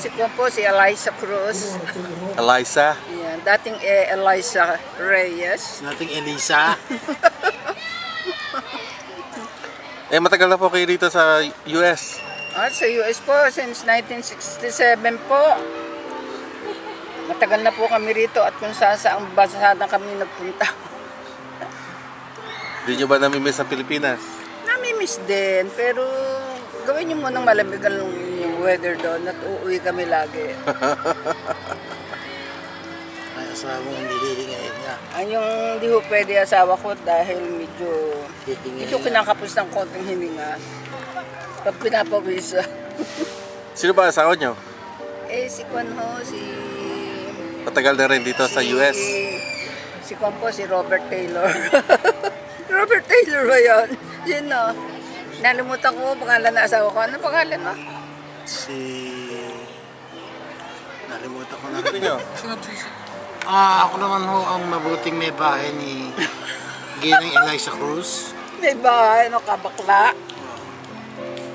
si Eliza Cruz. Eliza? Yan, dating Eliza Reyes. Dating Elisa. Matagal na po kayo dito sa US. Sa US po, since 1967 po. Matagal na po kami rito at kung saan saang bansa na kami nagpunta. Di nyo ba namimiss ang Pilipinas? Namimiss din, pero gawin nyo munang malamig yung weather doon at uuwi kami lagi. Ay, asawa mo hindi lilingayin niya. Yung di ho pwede asawa ko dahil medyo kinakapos ng konting hininga. Pag pinapawisa. Sino ba asawa nyo? Si Kwan ho, Matagal na rin dito sa US. Si Kwan po, si Robert Taylor. Robert Taylor ba yun? Yun no. Nalimutan ko pangalan na asawa ko. Ano pangalan mo? Nalimutan ko na. Sino nyo? Ako naman ho ang mabuting may bahay ni Ginang Eliza Cruz. May bahay, ano ka, bakla?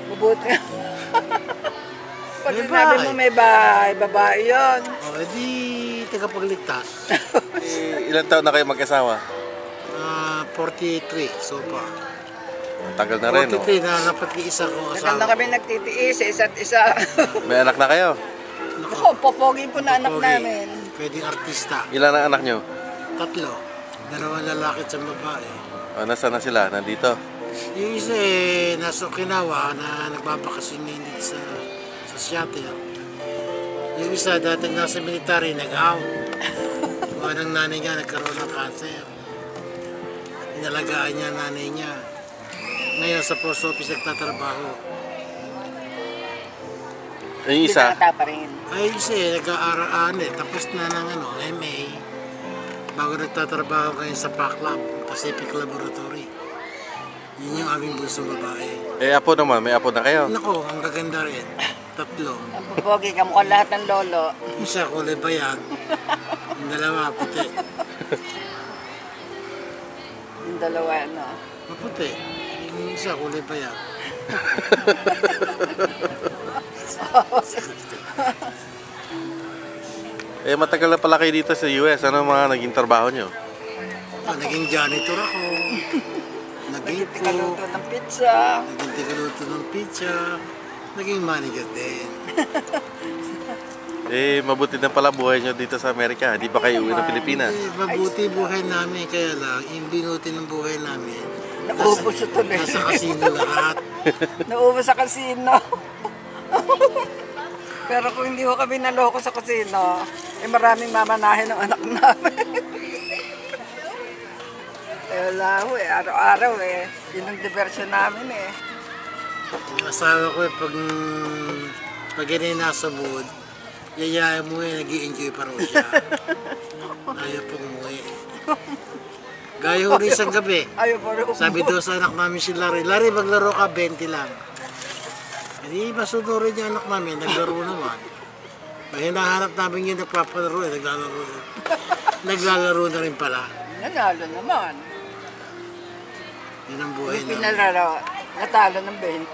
Mabuti. Pag sinabi mo may bahay, babae yun. O, edi tagapagligtas. Ilan taon na kayo mag-asawa? 43 so far. Tagal na rin. 43 na dapat isa ko Tagal asawa. na kami nagtitiis sa isa't isa. May anak na kayo? Ako, popogi po na anak Pogi. namin. Pwedeng artista. Ilan ang anak nyo? 3. 2 lalaki at 1 babae. Nasaan na sila? Nandito? Yung isa nasa Okinawa na nagbabakasyon ngayon dito sa Seattle. Yung isa dati nasa military, nag-out. Buwan ng nanay niya, nagkaroon ng cancer. Inalagaan niya nanay niya. Ngayon sa post office nagtatrabaho. Yung isa? Binata pa rin. Ay, isa nag-aaral tapos na ng MA. Bago nagtatrabaho ngayon sa PACLAB, Pacific Laboratory. Yun yung aming bunsong babae. Apo naman, may apo na kayo? Nako, ang gaganda rin. 3. Ang popogi, kamukha lahat ng lolo. Isa kulay bayag. Yung 2 puti. Yung dalawa, ano. Maputi. Yung isa kulay bayag. Matagal na pala kayo dito sa US. Ano mga naging trabaho nyo? Naging janitor ako. Naging cook. Tikaluto ng pizza. Naging tikaluto ng pizza. Naging manager din. Mabuti na pala buhay nyo dito sa Amerika. Hindi pa kayo uwi ng Pilipinas. Mabuti buhay namin. Kaya lang, yung binuti ng buhay namin. Naubos ito na. Nasa kasino lahat. Naubos sa kasino. Pero kung hindi ko kami naloko sa kasino, maraming mamanahin ng anak namin. Wala ho araw-araw Yun ang diversyon namin Yung asawa ko pag ganyan nasa mood, yayain mo nag-i-enjoy pa rin siya. Ayaw pong umuwi. Gaya ho rin isang gabi. Ayaw po rin Sabi daw sa anak namin si Larry, Larry maglaro ka 20 lang. Hindi masunurin niya anak namin, naglaro naman. Pag hinahanap namin yung nagpapalaro, naglalaro rin. Naglalaro na rin pala. Nanalo naman. Yun ang buhay Yung namin. pinalaro, natalo ng 20.